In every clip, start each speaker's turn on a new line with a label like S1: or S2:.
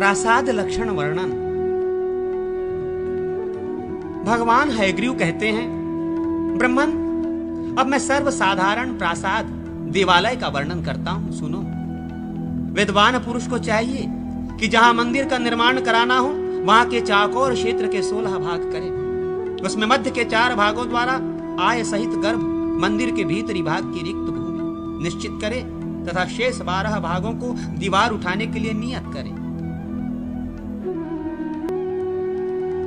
S1: प्रासाद लक्षण वर्णन। भगवान हयग्रीव कहते हैं, ब्रह्मन, अब मैं सर्वसाधारण प्रासाद देवालय का वर्णन करता हूं, सुनो। विद्वान पुरुष को चाहिए कि जहां मंदिर का निर्माण कराना हो वहां के चाकोर क्षेत्र के 16 भाग करे। उसमें मध्य के 4 भागों द्वारा आय सहित गर्भ मंदिर के भीतरी भाग की रिक्त भूमि निश्चित करे तथा शेष 12 भागों को दीवार उठाने के लिए नियत करे।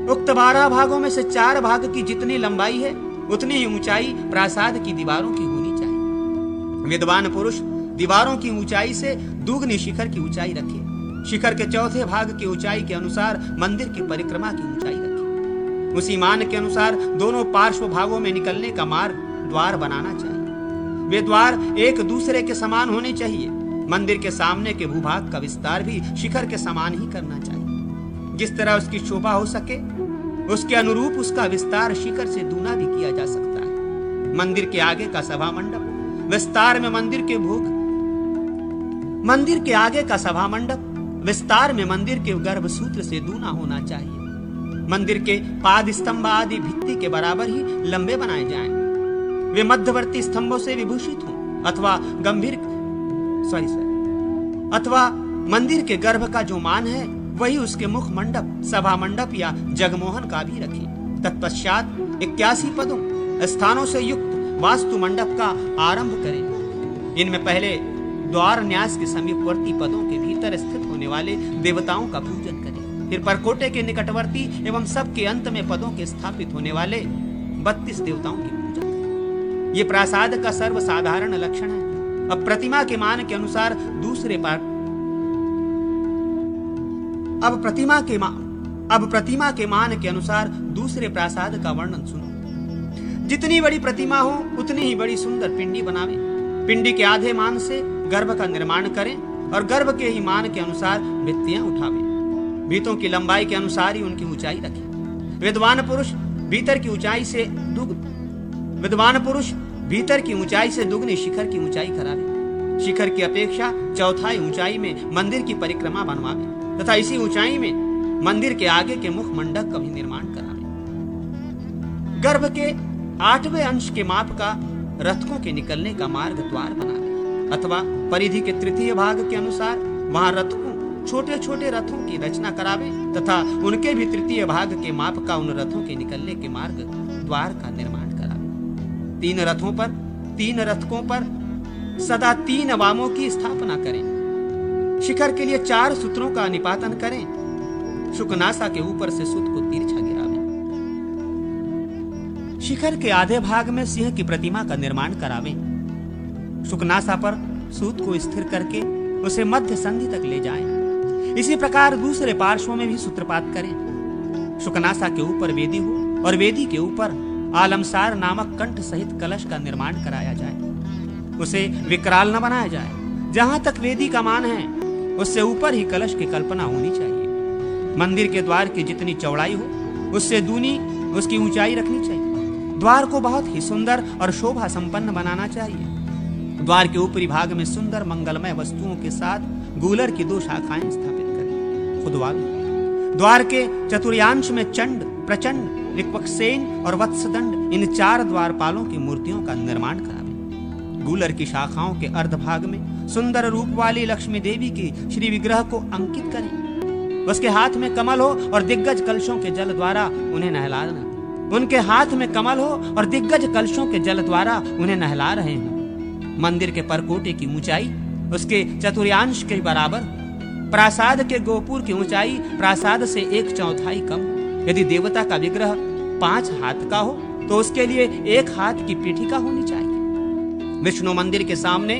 S1: उक्त 12 भागों में से 4 भाग की जितनी लंबाई है उतनी ही ऊंचाई प्रासाद की दीवारों की होनी चाहिए। विद्वान पुरुष दीवारों की ऊंचाई से दुगनी शिखर की ऊंचाई रखे। शिखर के 4थे भाग की ऊंचाई के अनुसार मंदिर की परिक्रमा की ऊंचाई रखे। उसी मान के अनुसार दोनों पार्श्व भागों में निकलने का मार्ग द्वार बनाना चाहिए। वे द्वार एक दूसरे के समान होने चाहिए। मंदिर के सामने के भूभाग का विस्तार भी शिखर के समान ही करना चाहिए। जिस तरह उसकी शोभा हो सके उसके अनुरूप उसका विस्तार शिखर से दूना भी किया जा सकता है। मंदिर के आगे का सभा मंडप विस्तार में मंदिर के गर्भ सूत्र से दूना होना चाहिए। मंदिर के पाद स्तंभ आदि भित्ति के बराबर ही लंबे बनाए जाएं। वे मध्यवर्ती स्तंभों से विभूषित हों अथवा मंदिर के गर्भ का जो मान है वही उसके मुख मंडप, सभा मंडप या जगमोहन का भी रखे। तत्पश्चात 81 पदों स्थानों से युक्त वास्तु मंडप का आरंभ करें। इनमें पहले द्वार न्यास के समीपवर्ती पदों के भीतर स्थित होने वाले देवताओं का पूजन करें। फिर परकोटे के निकटवर्ती एवं सबके अंत में पदों के स्थापित होने वाले 32 देवताओं की पूजा करें। ये प्रासाद का सर्वसाधारण लक्षण है। अब प्रतिमा के मान के अनुसार दूसरे प्रासाद का वर्णन सुनो। जितनी बड़ी प्रतिमा हो उतनी ही बड़ी सुंदर पिंडी बनावे। पिंडी के आधे मान से गर्भ का निर्माण करें और गर्भ के ही मान के अनुसार भित्तियां उठावे। भित्तों की लंबाई के अनुसार ही उनकी ऊंचाई रखें। विद्वान पुरुष भीतर की ऊंचाई से दुगनी शिखर की ऊंचाई करावे। शिखर की अपेक्षा 4थाई ऊंचाई में मंदिर की परिक्रमा बनवावे तथा इसी ऊंचाई में मंदिर के आगे के मुख मंडप का भी निर्माण करावे। गर्भ के 8वें अंश के माप का रथकों के निकलने का मार्ग द्वार बनावे अथवा परिधि के 3य भाग के अनुसार वहां रथकों छोटे छोटे रथों की रचना करावे तथा उनके भी 3य भाग के माप का उन रथों के निकलने के मार्ग द्वार का निर्माण करावे। 3 रथकों पर सदा 3 वामों की स्थापना करें। शिखर के लिए 4 सूत्रों का निपातन करें। शुकनासा के ऊपर से सूत को तिरछा गिरावे। शिखर के आधे भाग में सिंह की प्रतिमा का निर्माण करावे। शुकनासा पर सूत को स्थिर करके उसे मध्य संधि तक ले जाएं। इसी प्रकार दूसरे पार्श्वों में भी सूत्रपात करें। शुकनासा के ऊपर वेदी हो और वेदी के ऊपर आलमसार नामक कंठ सहित कलश का निर्माण कराया जाए। उसे विकराल न बनाया जाए। जहां तक वेदी का मान है उससे ऊपर ही कलश की कल्पना होनी चाहिए। मंदिर के द्वार की जितनी चौड़ाई हो उससे दूनी उसकी ऊंचाई रखनी चाहिए। द्वार को बहुत ही सुंदर और शोभा संपन्न बनाना चाहिए। द्वार के ऊपरी भाग में सुंदर मंगलमय वस्तुओं के साथ गूलर की 2 शाखाएं स्थापित करें। खुदवावी द्वार के चतुर्थांश में चंड, प्रचंड, ऋक्वक्सेन और वत्सदंड इन 4 द्वारपालों की मूर्तियों का निर्माण करावे। गूलर की शाखाओं के अर्ध भाग में सुंदर रूप वाली लक्ष्मी देवी की श्री विग्रह को अंकित करें। उसके हाथ में कमल हो और दिग्गज कलशों के जल द्वारा उन्हें नहलाना। उनके हाथ में कमल हो और दिग्गज कलशों के जल द्वारा उन्हें नहला रहे हैं। मंदिर के परकोटे की ऊंचाई उसके चतुर्थांश के बराबर। प्रासाद के गोपुर की ऊंचाई प्रासाद से 1/4 कम। यदि देवता का विग्रह 5 हाथ का हो तो उसके लिए 1 हाथ की पीठिका होनी चाहिए। विष्णु मंदिर के सामने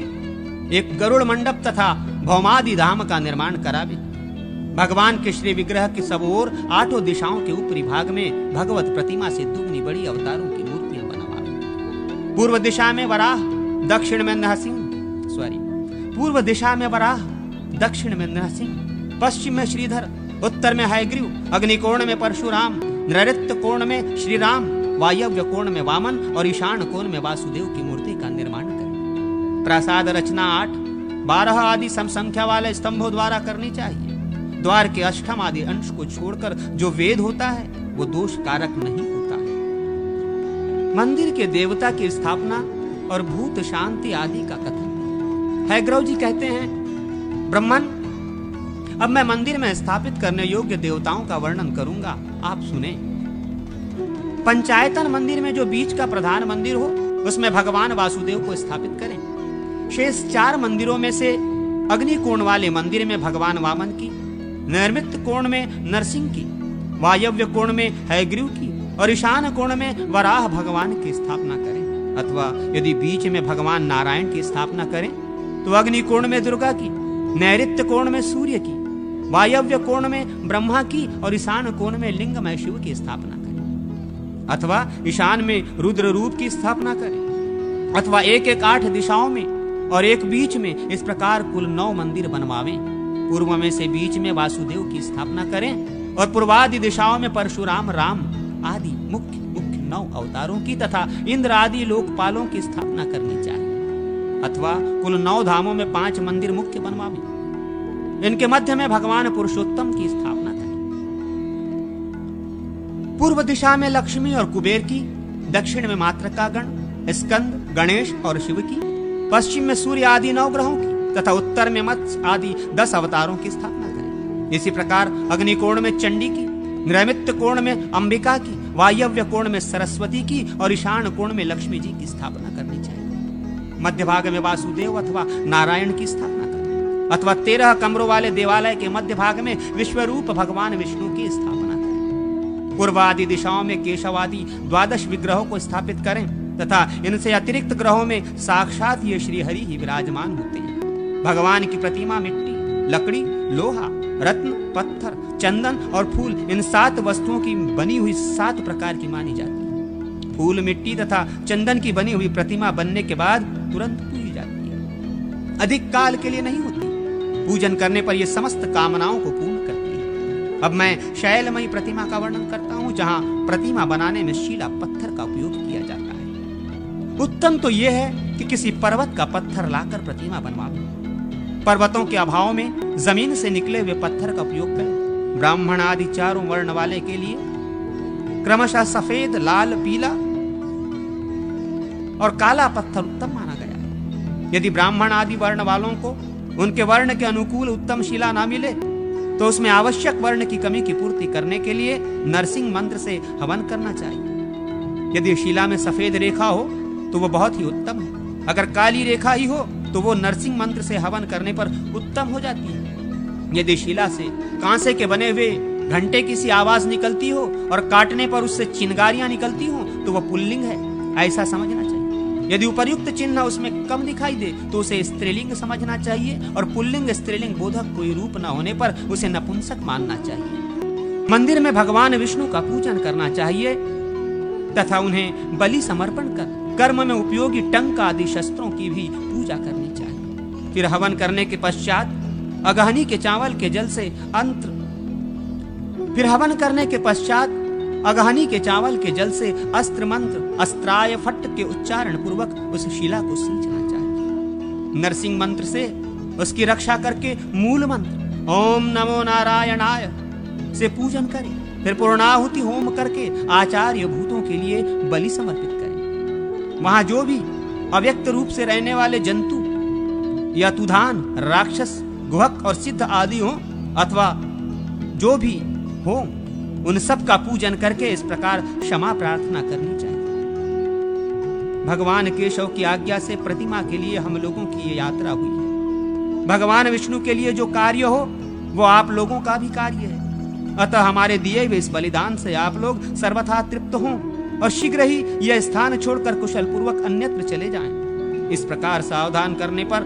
S1: एक गरुड़ मंडप तथा भौमादि धाम का निर्माण करावे। भगवान के श्री विग्रह की सब ओर 8 दिशाओं के ऊपरी भाग में भगवत प्रतिमा से दुगनी बड़ी अवतारों की मूर्तियां बनवावे। पूर्व दिशा में वराह, दक्षिण में नरसिंह, पश्चिम में श्रीधर, उत्तर में हयग्रीव, अग्निकोण में परशुराम, नैऋत्य कोण में श्री राम, वायव्य कोण में वामन और ईशान कोण में वासुदेव की मूर्ति का निर्माण करें। प्रासाद रचना 8, 12 आदि समसंख्या वाले स्तंभों द्वारा करनी चाहिए। द्वार के अष्टम आदि अंश को छोड़कर जो वेद होता है वो दोष कारक नहीं होता है। मंदिर के देवता की स्थापना और भूत शांति आदि का कथन हैग्रव जी कहते हैं, ब्रह्मन, अब मैं मंदिर में स्थापित करने योग्य देवताओं का वर्णन करूंगा, आप सुने। पंचायतन मंदिर में जो बीच का प्रधान मंदिर हो उसमें भगवान वासुदेव को स्थापित करें। शेष 4 मंदिरों में से अग्नि कोण वाले मंदिर में भगवान वामन की, नैर्मित्य कोण में नरसिंह की, वायव्य कोण में हयग्रीव की और ईशान कोण में वराह भगवान की स्थापना करें। अथवा यदि बीच में भगवान नारायण की स्थापना करें तो अग्नि कोण में दुर्गा की, नैऋत्य कोण में सूर्य की, वायव्य कोण में ब्रह्मा की और ईशान कोण में लिंगमय शिव की स्थापना करें। अथवा ईशान में रुद्र रूप की स्थापना करें। अथवा 1-8 दिशाओं में और एक बीच में, इस प्रकार कुल 9 मंदिर बनवावें। पूर्व में से बीच में वासुदेव की स्थापना करें और पूर्वादि दिशाओं में परशुराम, राम आदि मुख्य 9 अवतारों की तथा इंद्र आदि लोकपालों की स्थापना करनी चाहिए। अथवा कुल 9 धामों में 5 मंदिर मुख्य बनवावें। इनके मध्य में भगवान पुरुषोत्तम की स्थापना करें। पूर्व दिशा में लक्ष्मी और कुबेर की, दक्षिण में मातृकागण, स्कंद, गणेश और शिव की, पश्चिम में सूर्य आदि 9 ग्रहों की तथा उत्तर में मत्स्य आदि 10 अवतारों की स्थापना करें। इसी प्रकार अग्निकोण में चंडी की, नैऋत्य कोण में अंबिका की, वायव्य कोण में सरस्वती की और ईशान कोण में लक्ष्मी जी की स्थापना करनी चाहिए। मध्य भाग में वासुदेव अथवा नारायण की स्थापना करें। अथवा 13 कमरों वाले देवालय के मध्य भाग में विश्वरूप भगवान विष्णु की स्थापना करें। पूर्वादि दिशाओं में केशव आदि 12 विग्रहों को स्थापित करें तथा इनसे अतिरिक्त ग्रहों में साक्षात ये श्री हरि ही विराजमान होते हैं। भगवान की प्रतिमा मिट्टी, लकड़ी, लोहा, रत्न, पत्थर, चंदन और फूल, इन 7 वस्तुओं की बनी हुई 7 प्रकार की मानी जाती है। फूल, मिट्टी तथा चंदन की बनी हुई प्रतिमा बनने के बाद तुरंत पूजी जाती है, अधिक काल के लिए नहीं होती। पूजन करने पर यह समस्त कामनाओं को पूर्ण करती है। अब मैं शैलमयी प्रतिमा का वर्णन करता हूं, जहां प्रतिमा बनाने में शीला पत्थर का उपयोग किया जाता है। उत्तम तो यह है कि किसी पर्वत का पत्थर लाकर प्रतिमा बनवाओ। पर्वतों के अभाव में जमीन से निकले हुए पत्थर का उपयोग करें। ब्राह्मण आदि 4 वर्ण वाले के लिए क्रमशः सफेद, लाल, पीला और काला पत्थर उत्तम माना गया। यदि ब्राह्मण आदि वर्ण वालों को उनके वर्ण के अनुकूल उत्तम शिला ना मिले तो उसमें आवश्यक वर्ण की कमी की पूर्ति करने के लिए नरसिंह मंत्र से हवन करना चाहिए। यदि शिला में सफेद रेखा हो तो वह बहुत ही उत्तम है। अगर काली रेखा ही हो तो वो नरसिंह मंत्र से हवन करने पर उत्तम हो जाती है। यदि शिला से कांसे के बने हुए घंटे की सी आवाज निकलती हो और काटने पर उससे चिंगारियां निकलती हो तो वह पुल्लिंग है, ऐसा समझना चाहिए। यदि उपर्युक्त चिन्ह उसमें कम दिखाई दे तो उसे स्त्रीलिंग समझना चाहिए और पुल्लिंग स्त्रीलिंग बोधक कोई रूप न होने पर उसे नपुंसक मानना चाहिए। मंदिर में भगवान विष्णु का पूजन करना चाहिए तथा उन्हें बलि समर्पण कर कर्म में उपयोगी टंक आदि शस्त्रों की भी पूजा करनी चाहिए। फिर हवन करने के पश्चात अगहनी के चावल के जल से अस्त्र मंत्र अस्त्राय फट्ट के उच्चारण पूर्वक उस शिला को सींचना चाहिए। नरसिंह मंत्र से उसकी रक्षा करके मूल मंत्र ओम नमो नारायणाय से पूजन करें। फिर पूर्णाहुति होम करके आचार्य भूतों के लिए बलि समर्पित करें। वहां जो भी अव्यक्त रूप से रहने वाले जंतु या तुधान, राक्षस, गुहक और सिद्ध आदि हो अथवा जो भी हो, उन सब का पूजन करके इस प्रकार क्षमा प्रार्थना करनी चाहिए। भगवान केशव की आज्ञा से प्रतिमा के लिए हम लोगों की ये यात्रा हुई है। भगवान विष्णु के लिए जो कार्य हो वो आप लोगों का भी कार्य है। अतः हमारे दिए हुए इस बलिदान से आप लोग सर्वथा तृप्त हों और शीघ्र ही यह स्थान छोड़कर कुशल पूर्वक अन्यत्र चले जाएं। इस प्रकार सावधान करने पर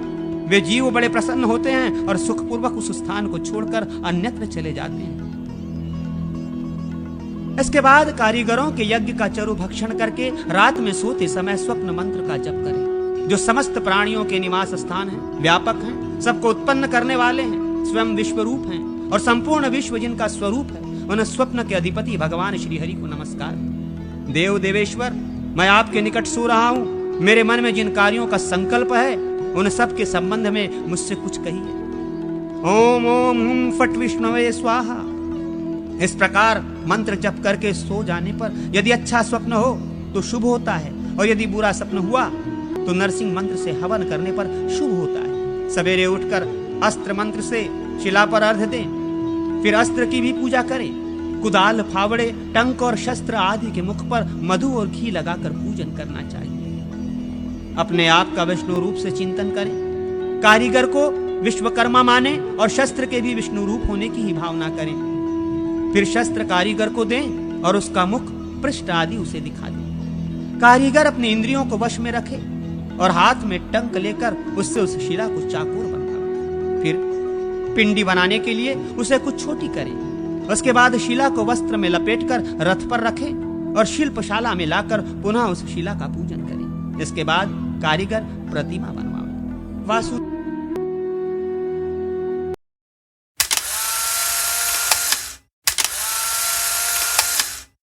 S1: वे जीव बड़े प्रसन्न होते हैं और सुखपूर्वक उस स्थान को छोड़कर अन्यत्र चले जाते हैं। इसके बाद कारीगरों के यज्ञ का चरु भक्षण करके रात में सोते समय स्वप्न मंत्र का जप करें, जो समस्त प्राणियों के निवास स्थान है, व्यापक हैं, सबको उत्पन्न करने वाले हैं, स्वयं विश्वरूप हैं और संपूर्ण विश्व जिनका स्वरूप है। उन स्वप्न के अधिपति भगवान श्री हरि को नमस्कार। देव देवेश्वर, मैं आपके निकट सो रहा हूँ। मेरे मन में जिन कार्यों का संकल्प है उन सब के संबंध में मुझसे कुछ कहिए। ओम ओम हुम फट विष्णवे स्वाहा। इस प्रकार मंत्र जप करके सो जाने पर यदि अच्छा स्वप्न हो तो शुभ होता है, और यदि बुरा स्वप्न हुआ तो नरसिंह मंत्र से हवन करने पर शुभ होता है। सवेरे उठकर अस्त्र मंत्र से शिला पर अर्घ दें, फिर अस्त्र की भी पूजा करें। कुदाल, फावड़े, टंक और शस्त्र आदि के मुख पर मधु और घी लगाकर पूजन करना चाहिए। अपने आप का विष्णु रूप से चिंतन करें। कारीगर को विश्वकर्मा माने और शस्त्र के भी विष्णु रूप होने की ही भावना करें। फिर शस्त्र कारीगर को दें और उसका मुख, पृष्ठ आदि उसे दिखा दें। कारीगर अपनी इंद्रियों को वश में रखे और हाथ में टंक लेकर उससे उस शिला को चाकोर बनावे। फिर पिंडी बनाने के लिए उसे कुछ छोटी करें। उसके बाद शिला को वस्त्र में लपेटकर रथ पर रखें और शिल्पशाला में लाकर पुनः उस शिला का पूजन करें। इसके बाद कारीगर प्रतिमा बनवावे। वासु